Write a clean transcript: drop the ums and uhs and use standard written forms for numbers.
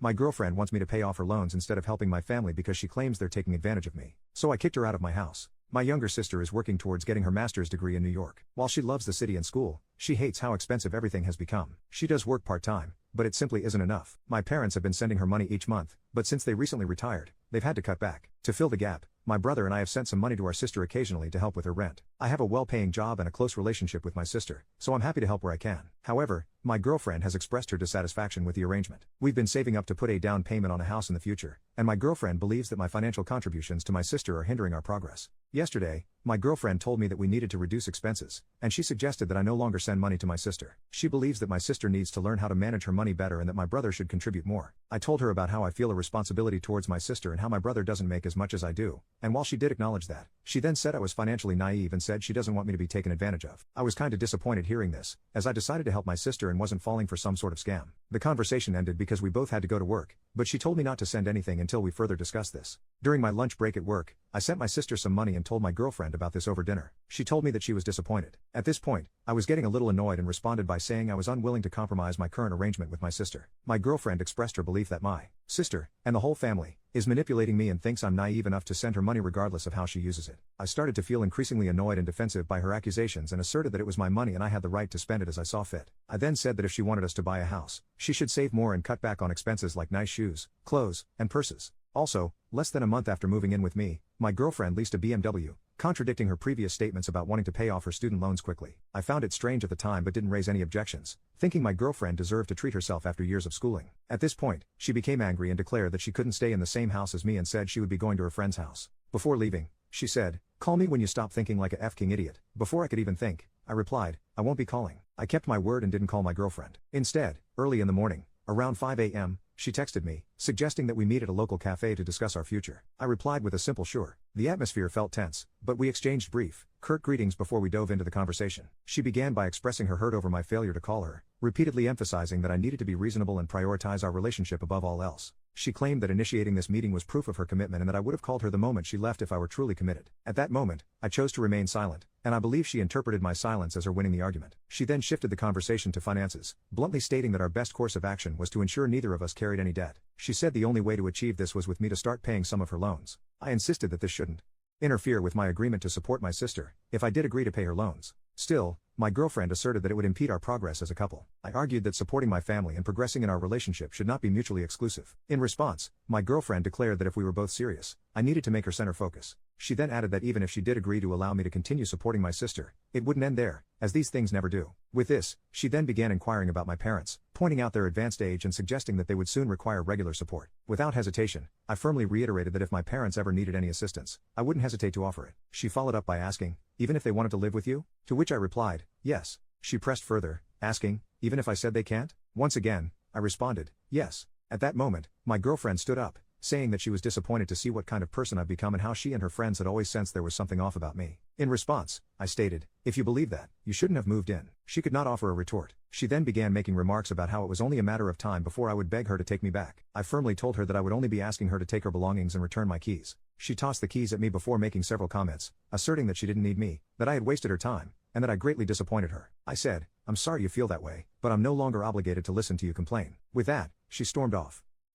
My girlfriend wants me to pay off her loans instead of helping my family because she claims they're taking advantage of me. So I kicked her out of my house. My younger sister is working towards getting her master's degree in New York. While she loves the city and school, she hates how expensive everything has become. She does work part-time, but it simply isn't enough. My parents have been sending her money each month, but since they recently retired, they've had to cut back. To fill the gap, my brother and I have sent some money to our sister occasionally to help with her rent. I have a well-paying job and a close relationship with my sister, so I'm happy to help where I can. However, my girlfriend has expressed her dissatisfaction with the arrangement. We've been saving up to put a down payment on a house in the future, and my girlfriend believes that my financial contributions to my sister are hindering our progress. Yesterday, my girlfriend told me that we needed to reduce expenses, and she suggested that I no longer send money to my sister. She believes that my sister needs to learn how to manage her money better and that my brother should contribute more. I told her about how I feel a responsibility towards my sister and how my brother doesn't make as much as I do, and while she did acknowledge that, she then said I was financially naive and said she doesn't want me to be taken advantage of. I was kinda disappointed hearing this, as I decided to help my sister and wasn't falling for some sort of scam. The conversation ended because we both had to go to work, but she told me not to send anything until we further discussed this. During my lunch break at work, I sent my sister some money and told my girlfriend about this over dinner. She told me that she was disappointed. At this point, I was getting a little annoyed and responded by saying I was unwilling to compromise my current arrangement with my sister. My girlfriend expressed her belief that my sister, and the whole family, is manipulating me and thinks I'm naive enough to send her money regardless of how she uses it. I started to feel increasingly annoyed and defensive by her accusations and asserted that it was my money and I had the right to spend it as I saw fit. I then said that if she wanted us to buy a house, she should save more and cut back on expenses like nice shoes, clothes, and purses. Also, less than a month after moving in with me, my girlfriend leased a BMW, contradicting her previous statements about wanting to pay off her student loans quickly. I found it strange at the time but didn't raise any objections, thinking my girlfriend deserved to treat herself after years of schooling. At this point, she became angry and declared that she couldn't stay in the same house as me and said she would be going to her friend's house. Before leaving, she said, "Call me when you stop thinking like a F-king idiot." Before I could even think, I replied, "I won't be calling." I kept my word and didn't call my girlfriend. Instead, early in the morning, around 5 a.m., she texted me, suggesting that we meet at a local cafe to discuss our future. I replied with a simple sure. The atmosphere felt tense, but we exchanged brief, curt greetings before we dove into the conversation. She began by expressing her hurt over my failure to call her, repeatedly emphasizing that I needed to be reasonable and prioritize our relationship above all else. She claimed that initiating this meeting was proof of her commitment and that I would have called her the moment she left if I were truly committed. At that moment, I chose to remain silent, and I believe she interpreted my silence as her winning the argument. She then shifted the conversation to finances, bluntly stating that our best course of action was to ensure neither of us carried any debt. She said the only way to achieve this was with me to start paying some of her loans. I insisted that this shouldn't interfere with my agreement to support my sister, if I did agree to pay her loans. Still, my girlfriend asserted that it would impede our progress as a couple. I argued that supporting my family and progressing in our relationship should not be mutually exclusive. In response, my girlfriend declared that if we were both serious, I needed to make her center focus. She then added that even if she did agree to allow me to continue supporting my sister, it wouldn't end there, as these things never do. With this, she then began inquiring about my parents, pointing out their advanced age and suggesting that they would soon require regular support. Without hesitation, I firmly reiterated that if my parents ever needed any assistance, I wouldn't hesitate to offer it. She followed up by asking, "Even if they wanted to live with you?" To which I replied, "Yes." She pressed further, asking, "Even if I said they can't?" Once again, I responded, "Yes." At that moment, my girlfriend stood up, saying that she was disappointed to see what kind of person I've become and how she and her friends had always sensed there was something off about me. In response, I stated, "If you believe that, you shouldn't have moved in." She could not offer a retort. She then began making remarks about how it was only a matter of time before I would beg her to take me back. I firmly told her that I would only be asking her to take her belongings and return my keys. She tossed the keys at me before making several comments, asserting that she didn't need me, that I had wasted her time, and that I greatly disappointed her. I said, "I'm sorry you feel that way, but I'm no longer obligated to listen to you complain." With that, she stormed off.